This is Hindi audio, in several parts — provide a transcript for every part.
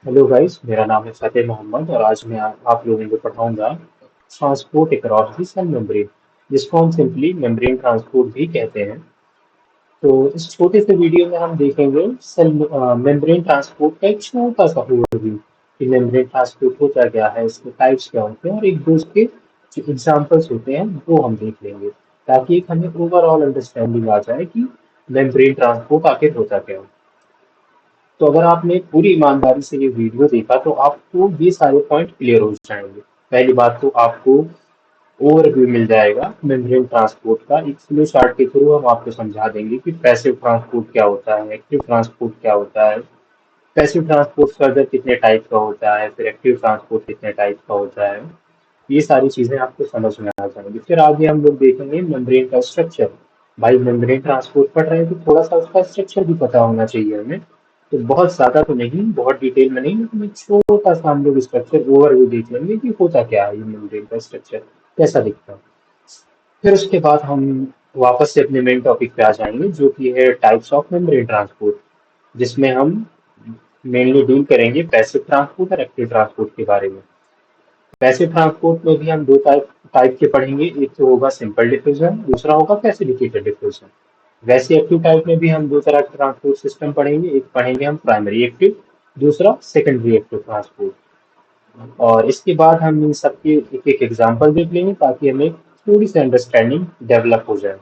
हेलो गाइस, मेरा नाम है फतेह मोहम्मद और आज मैं आप लोगों को पढ़ाऊंगा transport across the cell membrane, जिसको हम सिंपली मेम्ब्रेन ट्रांसपोर्ट भी कहते हैं। तो इस छोटे से वीडियो में हम देखेंगे सेल मेम्ब्रेन ट्रांसपोर्ट का एक छोटा सा ओवरव्यू कि मेम्ब्रेन ट्रांसपोर्ट होता क्या है, इसके टाइप्स क्या होते हैं और एक दो उसके जो एग्जांपल्स होते हैं वो हम देख लेंगे, ताकि एक हमें ओवरऑल अंडरस्टैंडिंग आ जाए कि मेम्ब्रेन ट्रांसपोर्ट आखिर होता क्या है। तो अगर आपने पूरी ईमानदारी से ये वीडियो देखा तो आपको ये सारे पॉइंट क्लियर हो जाएंगे। पहली बात तो आपको ओवरव्यू मिल जाएगा मेम्ब्रेन ट्रांसपोर्ट का, एक फ्लो चार्ट के थ्रू हम आपको समझा देंगे कि पैसिव ट्रांसपोर्ट क्या होता है, एक्टिव ट्रांसपोर्ट क्या होता है, पैसिव ट्रांसपोर्ट फर्दर कितने टाइप का होता है, फिर एक्टिव ट्रांसपोर्ट कितने टाइप का होता है। ये सारी चीजें आपको समझ में आ जाएंगी। फिर आगे हम लोग देखेंगे मेम्ब्रेन का स्ट्रक्चर। भाई मेम्ब्रेन ट्रांसपोर्ट पढ़ रहे हैं तो थोड़ा सा उसका स्ट्रक्चर भी पता होना चाहिए हमें। तो बहुत ज्यादा तो नहीं, बहुत डिटेल में नहीं, लेकिन एक छोटा सा हम लोग स्ट्रक्चर ओवरव्यू देख लेंगे कि होता क्या है, ये मेम्ब्रेन का स्ट्रक्चर कैसा दिखता है। फिर उसके बाद हम वापस से अपने मेन टॉपिक पे आ जाएंगे, जो कि है टाइप्स ऑफ मेम्ब्रेन ट्रांसपोर्ट, जिसमें हम मेनली डील करेंगे पैसिव ट्रांसपोर्ट और एक्टिव ट्रांसपोर्ट के बारे में। पैसिव ट्रांसपोर्ट में भी हम दो टाइप टाइप के पढ़ेंगे, एक तो होगा सिंपल डिफ्यूजन, दूसरा होगा फैसिलिटेटेड डिफ्यूजन। वैसे एक्टिव टाइप में भी हम दो तरह के ट्रांसपोर्ट सिस्टम पढ़ेंगे, एक पढ़ेंगे हम प्राइमरी एक्टिव, दूसरा सेकेंडरी एक्टिव ट्रांसपोर्ट। और इसके बाद हम इन सबके एक एक एग्जांपल देख लेंगे ताकि हमें थोड़ी सी अंडरस्टैंडिंग डेवलप हो जाए।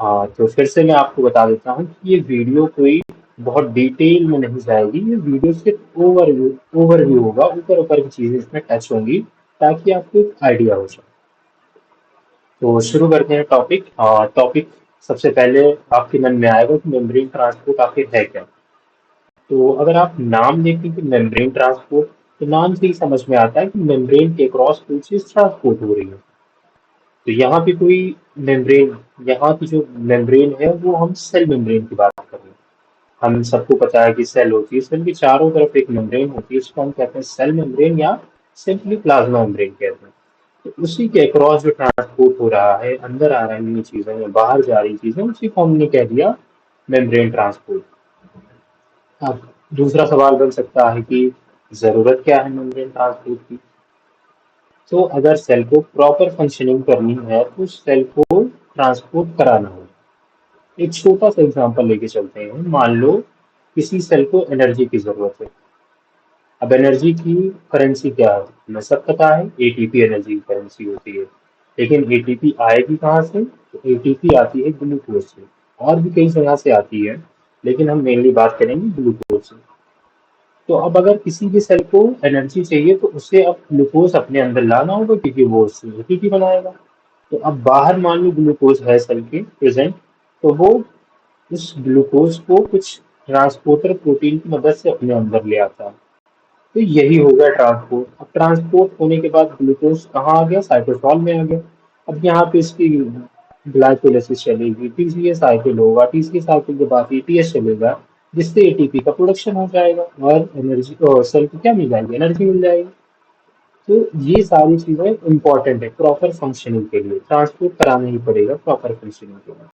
हाँ, तो फिर से मैं आपको बता देता हूँ कि ये वीडियो कोई बहुत डिटेल में नहीं जाएगी, ये वीडियो सिर्फ ओवरव्यू होगा, ऊपर ऊपर की चीजें इसमें टच होंगी ताकि आपको एक आइडिया हो जाए। तो शुरू करते हैं टॉपिक। टॉपिक सबसे पहले आपके मन में आएगा कि मेम्ब्रेन ट्रांसपोर्ट आखिर है क्या। तो अगर आप नाम देखें कि मेम्ब्रेन ट्रांसपोर्ट, तो नाम से ही समझ में आता है कि मेम्ब्रेन के क्रॉस कोई चीज ट्रांसपोर्ट हो रही है। तो यहाँ पे कोई मेम्ब्रेन, यहाँ की जो मेम्ब्रेन है वो हम सेल मेम्ब्रेन की बात कर रहे हैं। हम सबको पता है कि सेल होती है, सेल के चारों तरफ एक मेम्ब्रेन होती है, उसको हम कहते हैं सेल मेम्ब्रेन या सिंपली प्लाज्मा मेम्ब्रेन कहते हैं। तो उसी के अक्रॉस जो ट्रांसपोर्ट हो रहा है, अंदर आ रही हैं चीजें या बाहर जा रही चीजें, उसी को हमने कह दिया मेम्ब्रेन ट्रांसपोर्ट। अब दूसरा सवाल बन सकता है कि जरूरत क्या है मेम्ब्रेन ट्रांसपोर्ट की। तो अगर सेल को प्रॉपर फंक्शनिंग करनी है तो सेल को ट्रांसपोर्ट कराना होगा। एक छोटा सा एग्जांपल लेके चलते हैं। मान लो किसी सेल को एनर्जी की जरूरत है। अब एनर्जी की करेंसी क्या है, हमें सब पता है, एटीपी एनर्जी की करेंसी होती है। लेकिन एटीपी आएगी कहाँ से, तो एटीपी आती है ग्लूकोज से। और भी कई जगह से आती है, लेकिन हम मेनली बात करेंगे ग्लूकोज से। तो अब अगर किसी भी सेल को एनर्जी चाहिए तो उसे अब ग्लूकोज अपने अंदर लाना होगा, क्योंकि वो उससे एटीपी बनाएगा। तो अब बाहर मान लो ग्लूकोज है सेल के प्रेजेंट, तो वो उस ग्लूकोज को कुछ ट्रांसपोर्टर प्रोटीन की मदद से अपने अंदर ले आता है। तो यही हो गया ट्रांसपोर्ट। अब ट्रांसपोर्ट होने के बाद ग्लूकोज कहाँ आ गया, साइटोसॉल में आ गया। अब यहाँ पे इसकी ग्लाइकोलाइसिस चलेगी, तीसरी साइकिल होगा, तीसरी साइकिल के बाद एटीएस चलेगा, जिससे एटीपी का प्रोडक्शन हो जाएगा और एनर्जी और सेल को क्या मिल जाएगी, एनर्जी मिल जाएगी। तो ये सारी चीजें इंपॉर्टेंट है प्रॉपर फंक्शनिंग के लिए, ट्रांसपोर्ट कराना ही पड़ेगा प्रॉपर फंक्शनिंग के लिए।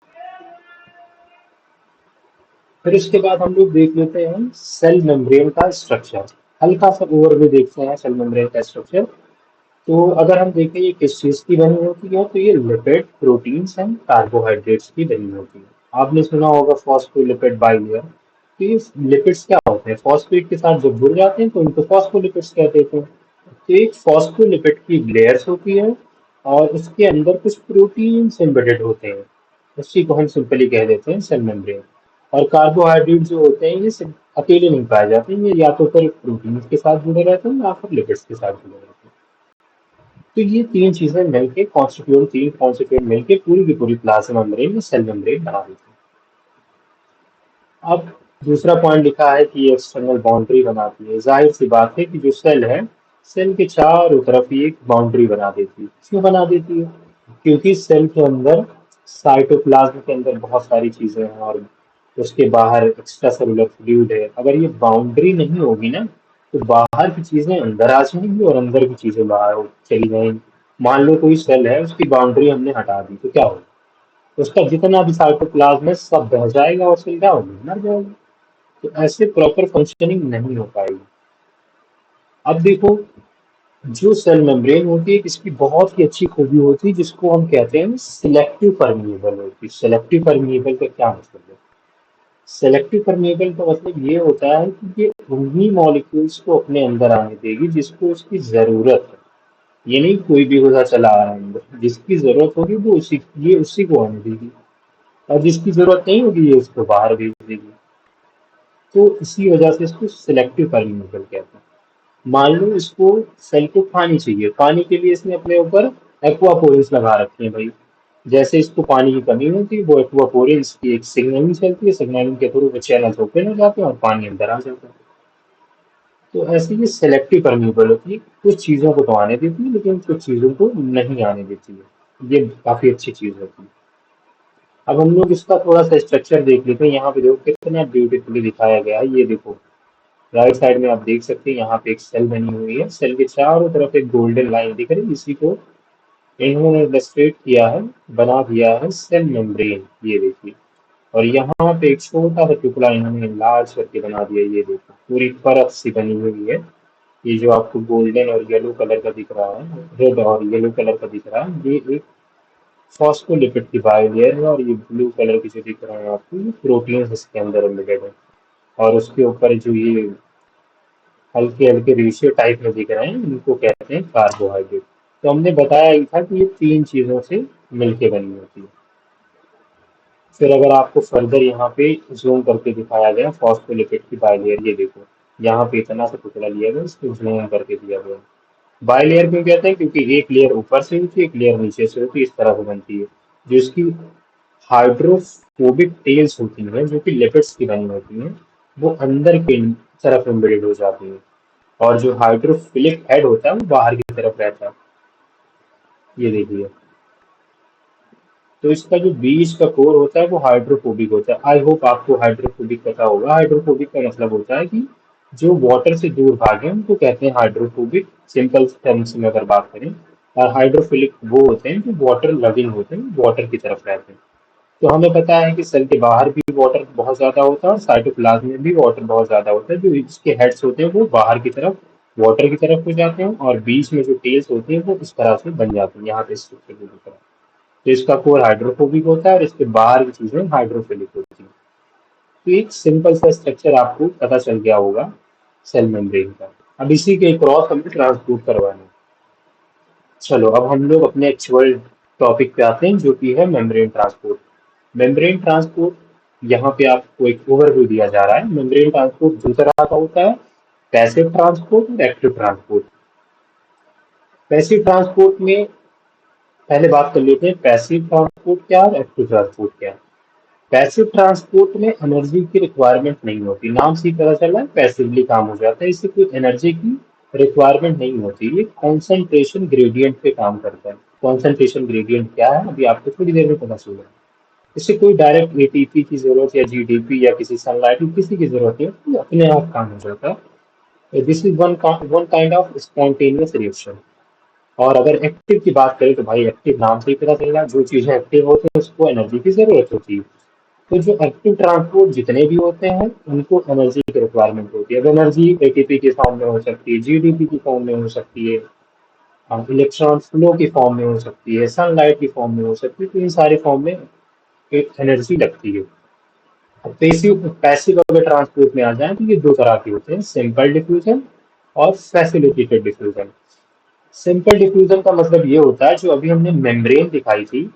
फिर इसके बाद हम लोग देख लेते हैं सेल मेम्ब्रेन का स्ट्रक्चर। हल्का सा ओवरव्यू देखते हैं सेल मेम्ब्रेन का स्ट्रक्चर। तो अगर हम देखें ये किस चीज की बनी होती है, तो ये लिपिड, प्रोटीन्स एंड कार्बोहाइड्रेट्स की बनी होती है। आपने सुना होगा फॉस्फोलिपिड बाइलेयर। तो ये लिपिड्स क्या होते हैं, फॉस्फेट के साथ जब जुड़ जाते हैं तो उनको फॉस्फोलिपिड्स कहते हैं। तो एक फॉस्फोलिपिड की लेयर्स होती है और उसके अंदर कुछ प्रोटीन्स एम्बेडेड होते हैं, उसी को हम सिंपली कह देते हैं सेल मेम्ब्रेन। और कार्बोहाइड्रेट जो होते हैं ये सिर्फ अकेले नहीं पाए जाते हैं, ये या तो फिर प्रोटीन के साथ जुड़े रहते हैं या फिर लिपिड्स के साथ जुड़े रहते हैं। तो ये तीन चीजें मिलके कॉन्स्टिट्यूट, तीन कॉन्स्टिट्यूट मिलके पूरी की पूरी प्लाज्मा मेम्ब्रेन या सेल मेम्ब्रेन बना देती है। अब दूसरा पॉइंट लिखा है कि ये एक्सटर्नल बाउंड्री बनाती है। जाहिर सी बात है कि जो सेल है, सेल के चारों तरफ ये एक बाउंड्री बना देती है। क्यों बना देती है, क्योंकि सेल के अंदर, साइटोप्लाज्म के अंदर बहुत सारी चीजें हैं और उसके बाहर एक्स्ट्रा सेलुलर फ्लूइड है। अगर ये बाउंड्री नहीं होगी ना, तो बाहर की चीजें अंदर आ जाएंगी और अंदर की चीजें बाहर चली जाएंगी। मान लो कोई सेल है, उसकी बाउंड्री हमने हटा दी तो क्या होगा, उसका जितना भी साइटोप्लाज्म है सब बह जाएगा और सेल क्या होगी, मर जाएगी। तो ऐसे प्रॉपर फंक्शनिंग नहीं हो पाएगी। अब देखो, जो सेल मेम्ब्रेन होती है इसकी बहुत ही अच्छी खूबी होती है जिसको हम कहते हैं सिलेक्टिव परमिएबल होती है। सिलेक्टिव परमिएबल का क्या मतलब है? सेलेक्टिव परमिएबल का मतलब ये होता है कि ये उन्हीं मॉलिक्यूल्स को अपने अंदर आने देगी जिसको उसकी जरूरत है। ये नहीं कोई भी होता चला आ रहा है अंदर, जिसकी जरूरत होगी वो उसी ये उसी को आने देगी, और जिसकी जरूरत नहीं होगी ये उसको बाहर भेज देगी। तो इसी वजह से इसको सिलेक्टिव परमिएबल कहते हैं। मान लो इसको सेल को पानी चाहिए, पानी के लिए इसने अपने ऊपर एक्वापोरिस लगा रखे हैं भाई। जैसे इसको पानी की कमी होती है वो एक्वापोरिस की एक सिग्नलिंग चलती है, सिग्नलिंग के थ्रू वो चैनल ओपन हो जाते हैं और पानी अंदर आ जाता है। तो ऐसे ये सेलेक्टिव परमिएबल होती है, कुछ चीज़ों को तो आने देती है लेकिन कुछ चीज़ों को नहीं आने देती है। ये काफ़ी अच्छी चीज़ होती है। अब हम लोग इसका थोड़ा सा स्ट्रक्चर देख लेते हैं। यहाँ पे देखो कितना ब्यूटीफुली दिखाया गया है। ये देखो, राइट साइड में आप देख सकते हैं यहाँ पे एक सेल बनी हुई है, सेल के चारों तरफ एक गोल्डन लाइन दिख रही है, इसी को इन्होंने इलस्ट्रेट किया है, बना दिया है सेल मेम्ब्रेन। ये देखिए, और यहाँ पे एक छोटा सा टुकड़ा इन्होंने लार्ज करके बना दिया। ये देखो पूरी परत सी बनी हुई है। ये जो आपको गोल्डन और येलो कलर का दिख रहा है, रेड और येलो कलर का दिख रहा है, ये एक फॉस्फोलिपिड की बायोलेयर है। और ये ब्लू कलर की जो दिख रहा है आपको, ये प्रोटीन इसके अंदर एम्बेडेड है। और उसके ऊपर जो ये हल्के हल्के रेशियो टाइप में दिख रहे हैं, इनको कहते हैं कार्बोहाइड्रेट। तो हमने बताया ही था कि ये तीन चीजों से मिलके बनी होती है। फिर अगर आपको फर्दर यहाँ पे जूम करके दिखाया गया फॉस्फोलिपिड की बाइलेयर, ये देखो यहाँ पे इतना सा टुकड़ा लिया गया, इसको जूम करके दिया गया। बाइलेयर क्यों कहते हैं? क्योंकि एक लेयर ऊपर से होती है, एक लेयर नीचे से होती है, इस तरह से बनती है। जो इसकी हाइड्रोफोबिक टेल्स होती हैं, जो कि लिपिड्स की बनी होती हैं, वो अंदर की तरफ एम्बेडेड हो जाती हैं। और जो हाइड्रोफिलिक हेड होता है वो बाहर की तरफ रहता है। ये देखिए, तो इसका जो बीच का कोर होता है वो हाइड्रोफोबिक होता है। आई होप आपको हाइड्रोफोबिक पता होगा। हाइड्रोफोबिक का मतलब होता है कि जो वाटर से दूर भागे उनको कहते हैं हाइड्रोफोबिक, सिंपल टर्म्स में अगर बात करें। और हाइड्रोफिलिक वो होते हैं जो वाटर लविंग होते हैं, वाटर की तरफ रहते हैं। तो हमें पता है कि सेल के बाहर भी वाटर बहुत ज्यादा होता है और साइटोप्लाज्म में भी वाटर बहुत ज्यादा होता है। जो इसके हेड्स होते हैं वो बाहर की तरफ वाटर की तरफ हो जाते हैं, और बीच में जो टेल्स होती हैं वो इस तरह से बन जाती हैं, यहाँ पे स्ट्रक्चर को दिख रहा है। तो इसका कोर हाइड्रोफोबिक होता है और इसके बाहर की चीजें हाइड्रोफिलिक होती हैं। तो एक सिंपल सा स्ट्रक्चर आपको पता चल गया होगा सेल मेम्ब्रेन का। अब इसी के क्रॉस हमें ट्रांसपोर्ट करवाना है। चलो अब हम लोग अपने एक्चुअल टॉपिक पे आते हैं जो कि है मेम्ब्रेन ट्रांसपोर्ट। मेम्ब्रेन ट्रांसपोर्ट, यहाँ पे आपको एक ओवरव्यू दिया जा रहा है। मेम्ब्रेन ट्रांसपोर्ट दो तरह का होता है, पैसिव ट्रांसपोर्ट और एक्टिव ट्रांसपोर्ट। पैसिव ट्रांसपोर्ट में पहले बात कर लेते हैं पैसिव ट्रांसपोर्ट क्या है और एक्टिव ट्रांसपोर्ट क्या है। पैसिव ट्रांसपोर्ट में एनर्जी की रिक्वायरमेंट नहीं होती, नाम से ही पता चल रहा है पैसिवली काम हो जाता है, इससे कोई एनर्जी की रिक्वायरमेंट नहीं होती। ये कॉन्सेंट्रेशन ग्रेडियंट पे काम करता है। कॉन्सेंट्रेशन ग्रेडियंट क्या है अभी आपको थोड़ी देर में पता चलेगा। इससे कोई डायरेक्ट एटीपी की जरूरत या जीडीपी या किसी सनलाइट की किसी की जरूरत नहीं, तो अपने आप काम हो जाता है। This is one one kind of spontaneous reaction. और अगर एक्टिव की बात करें तो भाई एक्टिव नाम से ही पता चल रहा है, जो चीजें एक्टिव होती हैं उसको एनर्जी की जरूरत होती है। तो जो एक्टिव ट्रांसपोर्ट जितने भी होते हैं उनको एनर्जी की रिक्वायरमेंट होती है। अब एनर्जी एटीपी के फॉर्म में हो सकती है, जीडीपी की फॉर्म में हो सकती है, इलेक्ट्रॉन फ्लो की फॉर्म में हो सकती है, सनलाइट की फॉर्म में हो सकती है। तो इन सारे फॉर्म में एक एनर्जी लगती है। पैसिव पैसिव अगर ट्रांसपोर्ट में आ जाए तो ये दो तरह के होते हैं, सिंपल डिफ्यूजन और फैसिलिटेटेड डिफ्यूजन। सिंपल डिफ्यूजन का मतलब ये होता है जो अभी हमने मेम्ब्रेन दिखाई थी,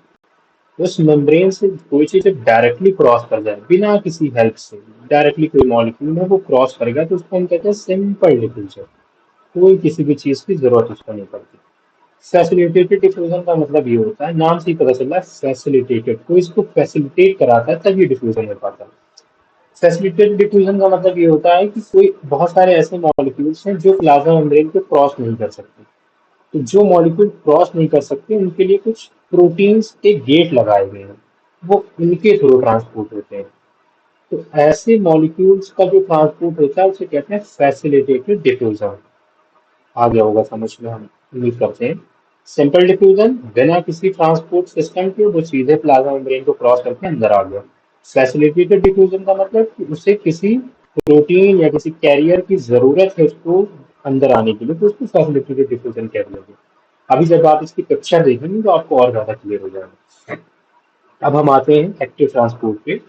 उस मेम्ब्रेन से कोई चीज जब डायरेक्टली क्रॉस कर जाए बिना किसी हेल्प से, डायरेक्टली कोई मॉलिक्यूल है वो क्रॉस करेगा, तो उसको हम कहते हैं सिंपल डिफ्यूजन। कोई किसी भी चीज की जरूरत उसको नहीं पड़ती। फैसिलिटेटेड डिफ्यूजन का मतलब ये होता है, नाम से ही पता चल रहा है फैसिलिटेटेड, कोई इसको फैसिलिटेट कराता है तब ये डिफ्यूजन हो पाता है। फैसिलिटेटेड डिफ्यूजन का मतलब ये होता है कि कोई बहुत सारे ऐसे मॉलिक्यूल्स हैं जो प्लाज्मा मेम्ब्रेन को क्रॉस नहीं कर सकते। तो जो मॉलिक्यूल क्रॉस नहीं कर सकते उनके लिए कुछ प्रोटीन्स के गेट लगाए गए हैं, वो इनके थ्रू ट्रांसपोर्ट होते हैं। तो ऐसे मॉलिक्यूल्स का जो ट्रांसपोर्ट होता है उसे कहते हैं फैसिलिटेटेड डिफ्यूजन। आ गया होगा समझ में, हम उम्मीद करते हैं। सिंपल डिफ्यूजन बिना किसी ट्रांसपोर्ट सिस्टम के वो सीधे प्लाज्मा मेम्ब्रेन को क्रॉस करके अंदर आ गया। फैसिलिटेटेड डिफ्यूजन का मतलब कि उसे किसी प्रोटीन या किसी कैरियर की जरूरत है उसको अंदर आने के लिए, तो उसको फैसिलिटेटेड डिफ्यूजन कह देंगे। अभी जब आप इसकी पिक्चर देखेंगे तो आपको और ज़्यादा क्लियर हो जाएगा। अब हम आते हैं एक्टिव ट्रांसपोर्ट पे।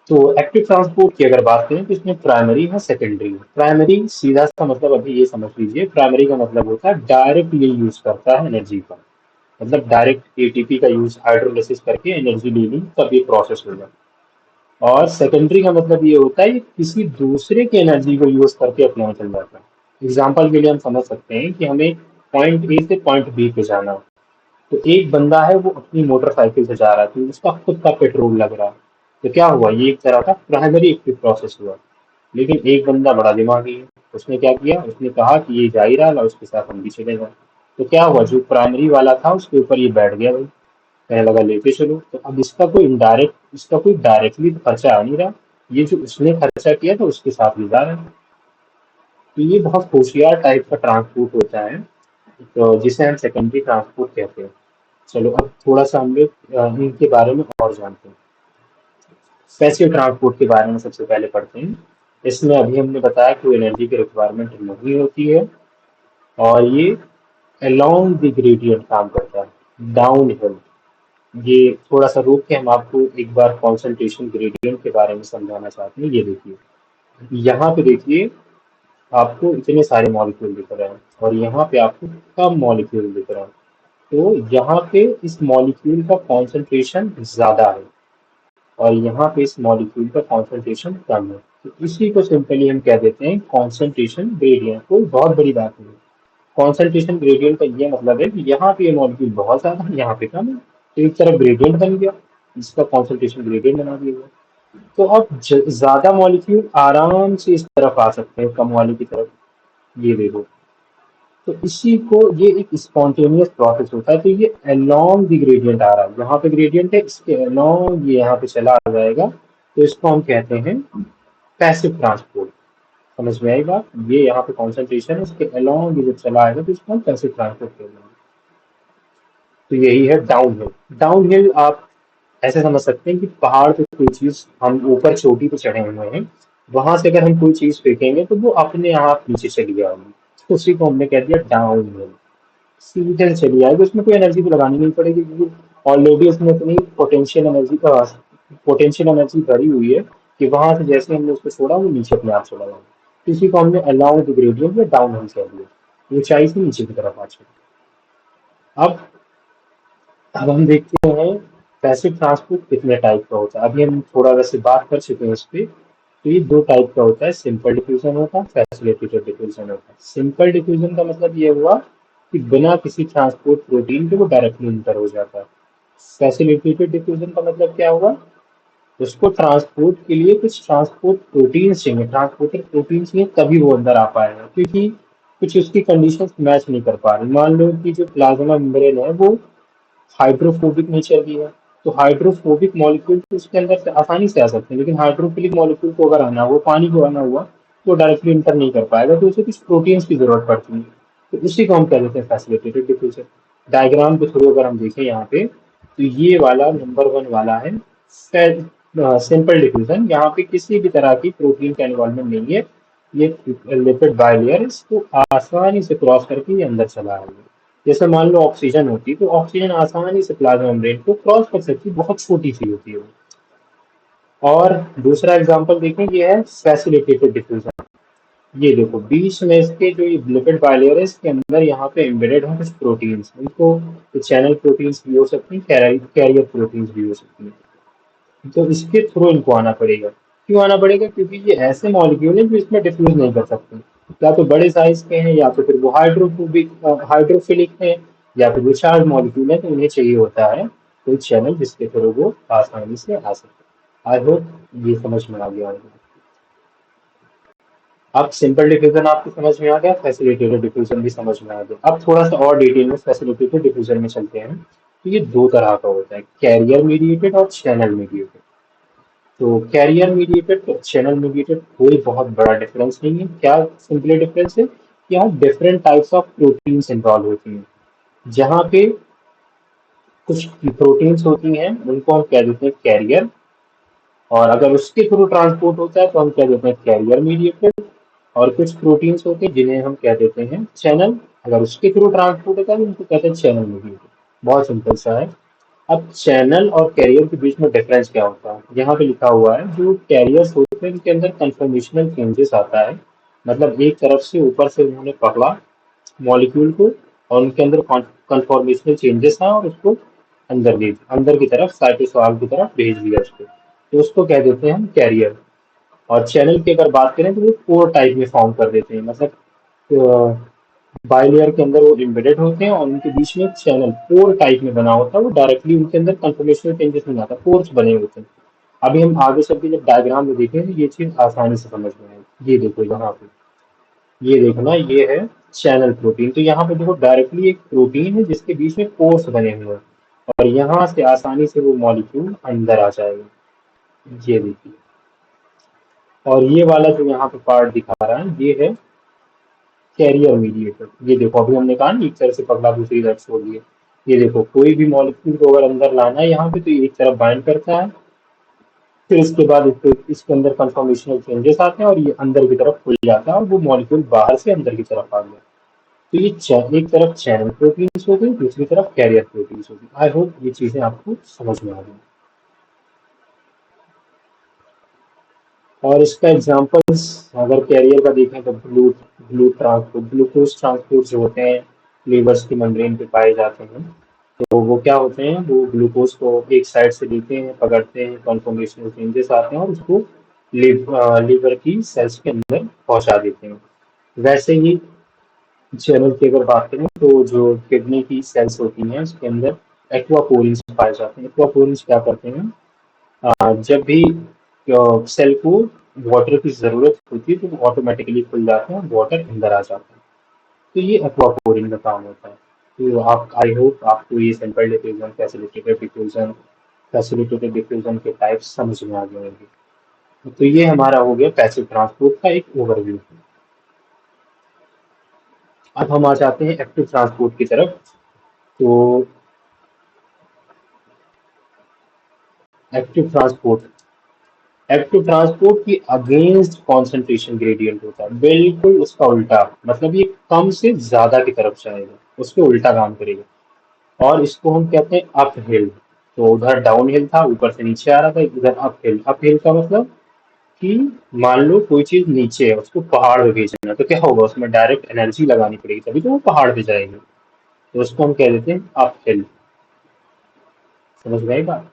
तो एक्टिव ट्रांसपोर्ट की अगर बात करें तो इसमें प्राइमरी है, सेकेंडरी है। प्राइमरी सीधा सा मतलब अभी ये समझ लीजिए, प्राइमरी का मतलब होता है डायरेक्टली यूज करता है एनर्जी का, मतलब डायरेक्ट एटीपी का यूज हाइड्रोलिसिस करके एनर्जी ले ली तब ये प्रोसेस होगा। और सेकेंडरी का मतलब ये होता है किसी दूसरे की एनर्जी को यूज करके अपने में चल जाता है। एग्जाम्पल के लिए हम समझ सकते हैं कि हमें पॉइंट ए से पॉइंट बी पे जाना है। तो एक बंदा है वो अपनी मोटरसाइकिल से जा रहा है, तो उसका खुद का पेट्रोल लग रहा है। तो क्या हुआ, ये एक तरह का प्राइमरी एक्टिव प्रोसेस हुआ। लेकिन एक बंदा बड़ा दिमागी है, उसने क्या किया, उसने कहा कि ये जा ही रहा है, उसके साथ हम भी चले जाए। तो क्या हुआ, जो प्राइमरी वाला था उसके ऊपर ये बैठ गया भाई, कहने लगा लेके चलो। तो अब इसका कोई डायरेक्टली खर्चा आ नहीं रहा, ये जो उसने खर्चा किया तो उसके साथ ले जा रहा है। तो ये बहुत होशियार टाइप का ट्रांसपोर्ट होता है, तो जिसे हम सेकेंडरी ट्रांसपोर्ट कहते हैं। चलो अब थोड़ा सा हम लोग इनके बारे में और जानते हैं। पैसिव ट्रांसपोर्ट के बारे में सबसे पहले पढ़ते हैं। इसमें अभी हमने बताया कि एनर्जी की रिक्वायरमेंट नहीं होती है, और ये अलोंग द ग्रेडियंट काम करता है, डाउन हिल। ये थोड़ा सा रोक के हम आपको एक बार कॉन्सेंट्रेशन ग्रेडियंट के बारे में समझाना चाहते हैं। ये देखिए, यहाँ पे देखिए, आपको इतने सारे मॉलिक्यूल दिख रहे हैं और यहाँ पे आपको कम मॉलिक्यूल दिख रहे हैं। तो यहाँ पे इस मॉलिक्यूल का कॉन्सेंट्रेशन ज्यादा है और यहाँ पे इस मॉलिक्यूल का कॉन्सेंट्रेशन कम है। तो इसी को सिंपली हम कह देते हैं कॉन्सेंट्रेशन ग्रेडियंट। कोई बहुत बड़ी बात नहीं। कॉन्सेंट्रेशन ग्रेडियंट का ये मतलब है कि यहाँ पे ये मॉलिक्यूल बहुत ज्यादा है, यहाँ पे कम है, तो एक तरफ ग्रेडियंट बन गया, इसका कॉन्सेंट्रेशन ग्रेडियंट बना दिया गया। तो अब ज्यादा मॉलिक्यूल आराम से इस तरफ आ सकते हैं कम वाले की तरफ। ये देखो, तो इसी को, ये एक स्पॉन्टेनियस प्रोसेस होता है। तो ये अलोंग द ग्रेडियंट आ रहा है, यहाँ पे ग्रेडियंट है, इसके अलोंग ये यहाँ पे चला आ जाएगा। तो इसको हम कहते हैं पैसिव ट्रांसपोर्ट। समझ में आई बात, ये यहाँ पे कॉन्सेंट्रेशन है, इसके अलोंग ये जब चला आएगा तो इसको हम पैसिव ट्रांसपोर्ट कहते हैं। तो यही है डाउन हिल। डाउन हिल आप ऐसे समझ सकते हैं कि पहाड़ पे कोई चीज, हम ऊपर चोटी पे चढ़े हुए हैं, वहां से अगर हम कोई चीज फेंकेंगे तो वो अपने आप नीचे चली आएगी। तो उसी को हमने कह दिया डाउन हिल। सीधे चली आएगी, उसमें कोई एनर्जी तो लगानी नहीं पड़ेगी, क्योंकि ऑलरेडी उसमें इतनी पोटेंशियल एनर्जी भरी हुई है कि वहां से जैसे हमने उसको छोड़ा वो नीचे अपने आप चला जाएगा। तो इसी को हमने अलाउ द ग्रेडियंट या डाउन हिल कह दिया, ऊंचाई से नीचे की तरफ आ चुका। अब अब हम देखते हैं पैसिव ट्रांसपोर्ट कितने टाइप का होता है। अभी हम थोड़ा वैसे बात कर चुके हैं इस पे। तो ये दो टाइप का होता है, सिंपल डिफ्यूजन होता है, फैसिलिटेटेड डिफ्यूजन होता है। सिंपल डिफ्यूजन का मतलब ये हुआ कि बिना किसी ट्रांसपोर्ट प्रोटीन के वो डायरेक्टली इंटर हो जाता है। फैसिलिटेटेड डिफ्यूजन का मतलब क्या हुआ, उसको ट्रांसपोर्ट के लिए कुछ ट्रांसपोर्ट प्रोटीन चाहिए, ट्रांसपोर्टर प्रोटीन चाहिए, तभी वो अंदर आ पाएगा, क्योंकि कुछ उसकी कंडीशंस मैच नहीं कर पा रही। मान लो कि जो प्लाज्मा मेम्ब्रेन है वो हाइड्रोफोबिक नेचर की है, तो हाइड्रोफोबिक मॉलिक्यूल तो उसके अंदर से आसानी से आ सकते हैं, लेकिन हाइड्रोफिलिक मॉलिक्यूल को अगर आना हुआ, पानी को आना हुआ, तो डायरेक्टली इंटर नहीं कर पाएगा, तो उसे कुछ प्रोटीन्स की जरूरत पड़ती है। तो इसी को हम कह देते हैं फैसिलिटेटेड डिफ्यूजन। डायग्राम के थ्रू अगर हम देखें यहाँ पे, तो ये वाला नंबर 1 वाला है सिंपल डिफ्यूजन। यहाँ पे किसी भी तरह की प्रोटीन का इन्वॉल्वमेंट नहीं है, ये लिपिड बाइलेयर इसको आसानी से क्रॉस करके ये अंदर चला रही है। जैसे मान लो ऑक्सीजन होती, तो ऑक्सीजन आसानी से प्लाज्मा मेम्ब्रेन को क्रॉस कर सकती है, बहुत छोटी सी होती है वो। और दूसरा एग्जांपल देखें, ये है फैसिलिटेटेड डिफ्यूजन। ये देखो, बीच में इसके जो ये लिपिड बाइलेयर है, इसके अंदर यहाँ पे एम्बेडेड हैं कुछ प्रोटीन्स, उनको चैनल प्रोटीन्स भी हो सकती हैं, कैरियर प्रोटीन्स भी हो सकती हैं। तो इसके थ्रू इनको आना पड़ेगा। क्यों आना पड़ेगा, क्योंकि ये ऐसे मॉलिक्यूल हैं जो इसमें डिफ्यूज नहीं कर सकते। या तो बड़े साइज के हैं, या तो फिर वो हाइड्रोफिलिक हैं, या फिर वो चार्ज मॉलिक्यूल है, तो उन्हें चाहिए होता है कोई चैनल जिसके थ्रू वो आसानी से आ सके। आई होप ये समझ में आ गया होगा। अब सिंपल डिफ्यूजन आपको समझ में आ गया, फैसिलिटेटेड डिफ्यूजन भी समझ में आ गया। अब थोड़ा सा और डिटेल में फैसिलिटेटेड डिफ्यूजन में चलते हैं। तो ये दो तरह का होता है, कैरियर मीडिएटेड और चैनल मीडिएटेड। तो कैरियर मीडिएटेड और चैनल मीडिएटेड कोई बहुत बड़ा डिफरेंस नहीं है। क्या सिंपली डिफरेंस है, यहाँ different types of proteins involve होती हैं। जहाँ पे कुछ प्रोटीन्स होती हैं उनको हम कह देते हैं कैरियर, और अगर उसके थ्रू ट्रांसपोर्ट होता है तो हम कह देते हैं कैरियर मीडिएटेड। और कुछ प्रोटीन्स होते हैं जिन्हें हम कह देते हैं चैनल। अगर उसके थ्रू ट्रांसपोर्ट होता है तो उनको कहते हैं चैनल मीडिएटेड। बहुत सिंपल सा है। अब चैनल और कैरियर के बीच में डिफरेंस क्या होता है, यहाँ पे लिखा हुआ है जो कैरियर्स होते हैं उनके अंदर कंफर्मेशनल चेंजेस आता है। मतलब एक तरफ से ऊपर से उन्होंने पकड़ा मॉलिक्यूल को और उनके अंदर कंफर्मेशनल चेंजेस आए और उसको अंदर की तरफ साइटोसॉल की तरफ भेज दिया उसको, तो उसको कह देते हैं हम कैरियर। और चैनल की अगर बात करें तो वो पोर टाइप में फॉर्म कर देते हैं। मतलब बाइलेयर के अंदर वो एम्बेडेड होते हैं और उनके बीच में एक चैनल पोर टाइप में बना होता है। वो डायरेक्टली उनके अंदर कंफर्मेशनल चेंजेस नहीं आता, पोर्स बने होते हैं। अभी हम आगे चल के जब डायग्राम में देखें तो ये चीज आसानी से समझ में आएगी। ये देखो यहाँ पे, ये देखना, ये है चैनल प्रोटीन। तो यहाँ पे देखो डायरेक्टली एक प्रोटीन है जिसके बीच में पोर्स बने हुए हैं और यहाँ से आसानी से वो मॉलिक्यूल अंदर आ जाएगा। ये देखिए। और ये वाला जो यहाँ पे पार्ट दिखा रहा है ये है कैरियर मीडिएटर। ये देखो अभी हमने कहा ना एक तरफ से पकड़ा दूसरी तरफ छोड़ दिया। ये देखो कोई भी मॉलिक्यूल को अगर अंदर लाना है यहाँ पे तो ये एक तरफ बाइंड करता है, फिर इसके बाद इसके अंदर कंफर्मेशनल चेंजेस आते हैं और ये अंदर की तरफ खुल जाता है और वो मॉलिक्यूल बाहर से अंदर की तरफ आ गया। तो ये एक तरफ चैनल प्रोटीन्स हो गई, दूसरी तरफ कैरियर प्रोटीन्स हो गई। आई होप ये चीजें आपको समझ में आ गई। और इसका एग्जांपल्स अगर कैरियर का देखें तो ग्लूकोज ट्रांसपोर्ट जो होते हैं लीवर्स की मेम्ब्रेन पे पाए जाते हैं। तो वो क्या होते हैं, वो ग्लूकोज को एक साइड से लेते हैं, पकड़ते हैं, कॉन्फॉर्मेशनल चेंजेस आते हैं और उसको लीवर की सेल्स के अंदर पहुंचा देते हैं। वैसे ही चैनल की अगर बात करें तो जो किडनी की सेल्स होती हैं उसके अंदर एक्वापोरिन्स पाए जाते हैं। एक्वापोरिन्स क्या करते हैं, जब भी सेल को वाटर की जरूरत होती है तो वो ऑटोमेटिकली खुल जाते हैं और वाटर अंदर आ जाता है। तो ये एक्वापोरिन का काम होता है। तो आप, आई होप आपको ये सिंपल डिफ्यूजन, फैसिलिटेटेड डिफ्यूजन के टाइप्स समझ में आ गए होंगे। तो ये हमारा हो गया पैसिव ट्रांसपोर्ट का एक ओवरव्यू। अब हम आ जाते हैं एक्टिव ट्रांसपोर्ट की तरफ। तो एक्टिव ट्रांसपोर्ट एक्टिव ट्रांसपोर्ट की अगेंस्ट कॉन्सेंट्रेशन ग्रेडियंट होता है, बिल्कुल उसका उल्टा। मतलब ये कम से ज्यादा की तरफ जाएगा, उसके उल्टा काम करेगा। और इसको हम कहते हैं अप हिल। तो उधर डाउन हिल था, ऊपर से नीचे आ रहा था, इधर अप हिल। अप हिल का मतलब कि मान लो कोई चीज नीचे है उसको पहाड़ पे भेजना है तो क्या होगा, उसमें डायरेक्ट एनर्जी लगानी पड़ेगी तभी तो वो पहाड़ पे जाएगी। तो उसको हम कह देते हैं अप हिल। समझ में आएगा।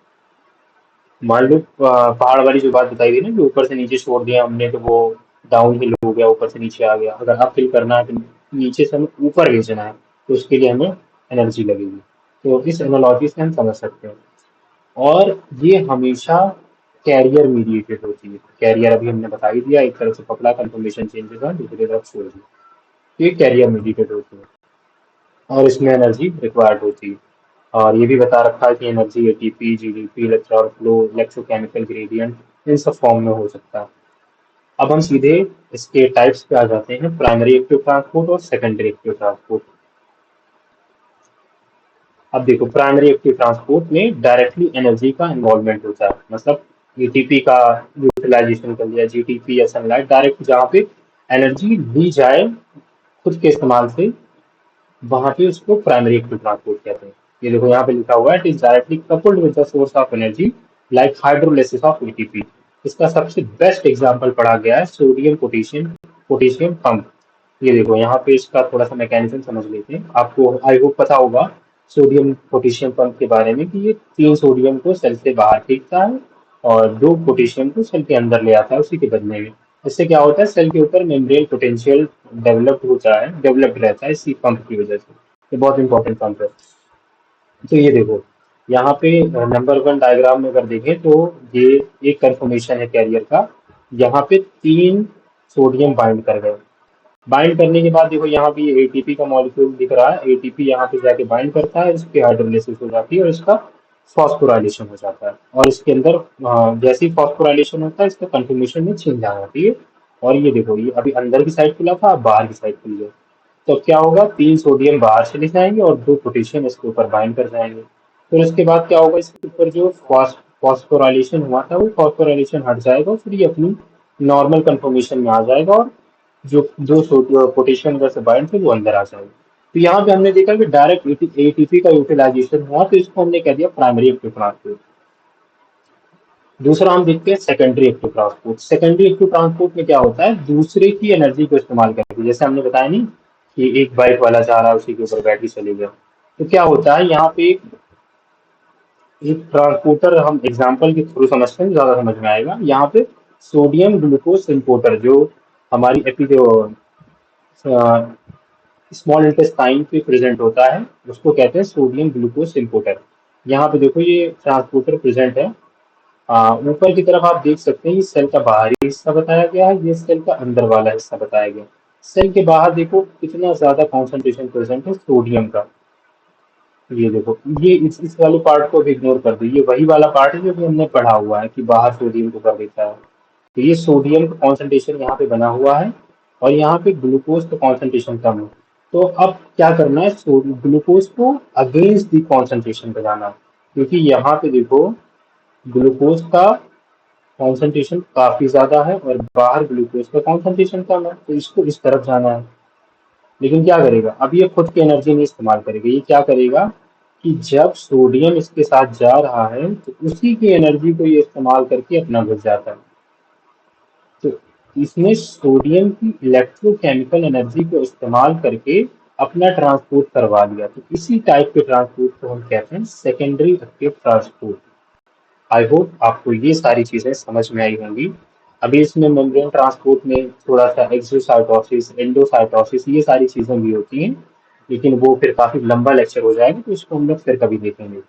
मान लो पहाड़ वाली जो बात बताई थी ना कि ऊपर से नीचे छोड़ दिया हमने तो वो डाउन हिल हो गया, ऊपर से नीचे आ गया। अगर अप हिल करना है तो नीचे से हमें ऊपर भेजना है तो उसके लिए हमें एनर्जी लगेगी। तो इस एनालॉजी से हम समझ सकते हैं। और ये हमेशा कैरियर मीडिएटेड होती है। कैरियर अभी हमने बता ही दिया, एक तरफ से पकड़ा, कंफर्मेशन चेंजेस है, दूसरी तरफ छोड़ दिया। तो ये कैरियर मीडिएटेड होती है और इसमें एनर्जी रिक्वायर्ड होती है। और ये भी बता रखा है कि energy ATP, GDP, electron flow, electrochemical gradient इन सब फॉर्म में हो सकता है। अब हम सीधे इसके टाइप्स पे आ जाते हैं, प्राइमरी एक्टिव ट्रांसपोर्ट और सेकेंडरी एक्टिव ट्रांसपोर्ट। अब देखो प्राइमरी एक्टिव ट्रांसपोर्ट में डायरेक्टली एनर्जी का इन्वॉल्वमेंट होता है। मतलब एटीपी का यूटिलाइजेशन कर लिया, जीटीपी या सनलाइट, डायरेक्ट जहाँ पे एनर्जी ली जाए खुद के इस्तेमाल से, वहां पे उसको प्राइमरी एक्टिव ट्रांसपोर्ट कहते हैं। ये देखो यहाँ पे लिखा हुआ है, it is directly coupled with the source of energy like hydrolysis of ATP. इसका सबसे बेस्ट एग्जांपल पढ़ा गया है सोडियम पोटेशियम पोटेशियम पंप। ये देखो यहाँ पे इसका थोड़ा सा मैकेनिज्म समझ लेते हैं। आपको आई होप पता होगा सोडियम पोटेशियम पंप के बारे में कि ये 3 सोडियम को सेल से बाहर फेंकता है और 2 पोटेशियम को सेल के अंदर ले आता है उसी के बदले में। इससे क्या होता है, सेल के ऊपर मेम्ब्रेन पोटेंशियल डेवलप्ड रहता है इसी पंप की वजह से। ये बहुत इंपॉर्टेंट पंप है। तो ये देखो यहाँ पे नंबर 1 डायग्राम में अगर देखें तो ये एक कंफर्मेशन है कैरियर का। यहाँ पे 3 सोडियम बाइंड कर गए। बाइंड करने के बाद देखो यहाँ भी एटीपी का मॉलिक्यूल दिख रहा है। एटीपी यहाँ पे जाके बाइंड करता है, इसकी हाइड्रोलिसिस हो जाती है और इसका फॉस्फोराइलेशन हो जाता है। और इसके अंदर जैसे ही फॉस्फोराइलेशन होता है इसका कंफर्मेशन में चेंज आ जाती है। और ये देखो ये अभी अंदर की साइड खुला था, अब बाहर की साइड खुल गया। तो क्या होगा, 3 सोडियम बाहर चले जाएंगे और 2 पोटेशियम इसके ऊपर बाइंड कर जाएंगे। फिर उसके बाद क्या होगा, इसके ऊपर जो फॉस्फोराइलेशन हुआ था वो फॉस्फोराइलेशन हट जाएगा, फिर ये अपनी नॉर्मल कंफर्मेशन में आ जाएगा और जो दो पोटेशियम अगर से बाइंड थे वो अंदर आ जाए। तो यहाँ पे हमने देखा कि डायरेक्ट एटीपी का यूटिलाइजेशन हुआ, तो इसको हमने कह दिया प्राइमरी एक्टिव ट्रांसपोर्ट। दूसरा हम देखते हैं secondary active transport. Secondary active transport में क्या होता है, दूसरे की एनर्जी को इस्तेमाल करके, जैसे हमने बताया नहीं कि एक बाइक वाला जा रहा है उसी के ऊपर बैटरी चली गया, तो क्या होता है यहाँ पे एक ट्रांसपोर्टर, हम एग्जांपल के थ्रू समझते हैं ज्यादा समझ में आएगा। यहाँ पे सोडियम ग्लूकोज इम्पोर्टर जो हमारी स्मॉल इंटेस्टाइन पे प्रेजेंट होता है, उसको कहते हैं सोडियम ग्लूकोज इम्पोर्टर। यहाँ पे देखो ये ट्रांसपोर्टर प्रेजेंट है। ऊपर की तरफ आप देख सकते हैं ये सेल का बाहरी हिस्सा बताया गया है, ये सेल का अंदर वाला हिस्सा बताया गया। सेल के बाहर देखो कितना ज्यादा कॉन्सेंट्रेशन प्रेजेंट है सोडियम का। ये देखो, ये इस वाले पार्ट को भी इग्नोर कर दो, ये वही वाला पार्ट है जो कि हमने पढ़ा हुआ है कि बाहर सोडियम को कर देता है। तो ये सोडियम का कॉन्सेंट्रेशन यहाँ पे बना हुआ है और यहाँ पे ग्लूकोज का कॉन्सेंट्रेशन कम है। तो अब क्या करना है, ग्लूकोज को अगेंस्ट दी कॉन्सेंट्रेशन बनाना, क्योंकि यहाँ पे देखो ग्लूकोज का कॉन्सेंट्रेशन काफी ज्यादा है और बाहर ग्लूकोज का कॉन्सेंट्रेशन कम है, तो इसको इस तरफ जाना है। लेकिन क्या करेगा, अब ये खुद की एनर्जी नहीं इस्तेमाल करेगा, ये क्या करेगा कि जब सोडियम इसके साथ जा रहा है तो उसी की एनर्जी को ये इस्तेमाल करके अपना घुस जाता है। तो इसने सोडियम की इलेक्ट्रोकेमिकल एनर्जी को इस्तेमाल करके अपना ट्रांसपोर्ट करवा लिया। तो इसी टाइप के ट्रांसपोर्ट को हम कहते हैं secondary active transport. I hope आपको ये सारी चीजें समझ में आई होंगी। अभी इसमें मेम्ब्रेन ट्रांसपोर्ट में थोड़ा सा एक्सोसाइटोसिस, एंडोसाइटोसिस, ये सारी चीजें भी होती हैं, लेकिन वो फिर काफी लंबा लेक्चर हो जाएगा, तो इसको हम लोग फिर कभी देखेंगे।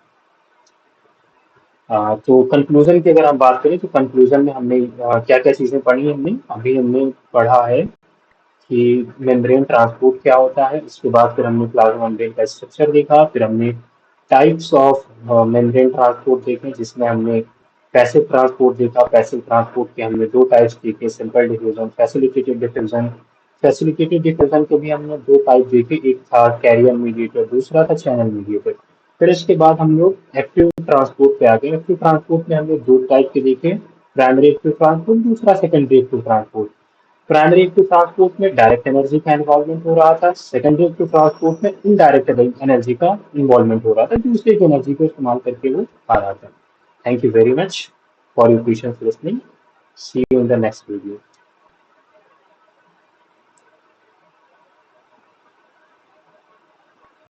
तो कंक्लूजन की अगर हम बात करें तो कंक्लूजन में हमने क्या क्या चीजें पढ़ी, हमने अभी हमने पढ़ा है कि मेम्ब्रेन ट्रांसपोर्ट क्या होता है, उसके बाद फिर हमने प्लाज्मा मेम्ब्रेन का स्ट्रक्चर देखा, फिर हमने टाइप्स ऑफ मेम्ब्रेन ट्रांसपोर्ट देखे जिसमें हमने पैसिव ट्रांसपोर्ट देखा। पैसिव ट्रांसपोर्ट के हमने दो टाइप्स देखे, simple diffusion, facilitated diffusion. Facilitated diffusion के भी हमने दो टाइप देखे, एक था कैरियर मीडिएटर, दूसरा था चैनल मीडिएटर। फिर इसके बाद हम लोग एक्टिव ट्रांसपोर्ट पे आ गए। एक्टिव ट्रांसपोर्ट में हमने दो टाइप के देखे, प्राइमरी एक्टिव ट्रांसपोर्ट, दूसरा secondary active transport. Primary active transport में डायरेक्ट एनर्जी का इन्वॉल्वमेंट हो रहा था, सेकेंडरी एक्टिव ट्रांसपोर्ट में इनडायरेक्ट एनर्जी का इन्वॉल्वमेंट हो रहा था, दूसरे की एनर्जी को इस्तेमाल करके वो आ रहा था। Thank you very much for your patience listening. See you in the next video.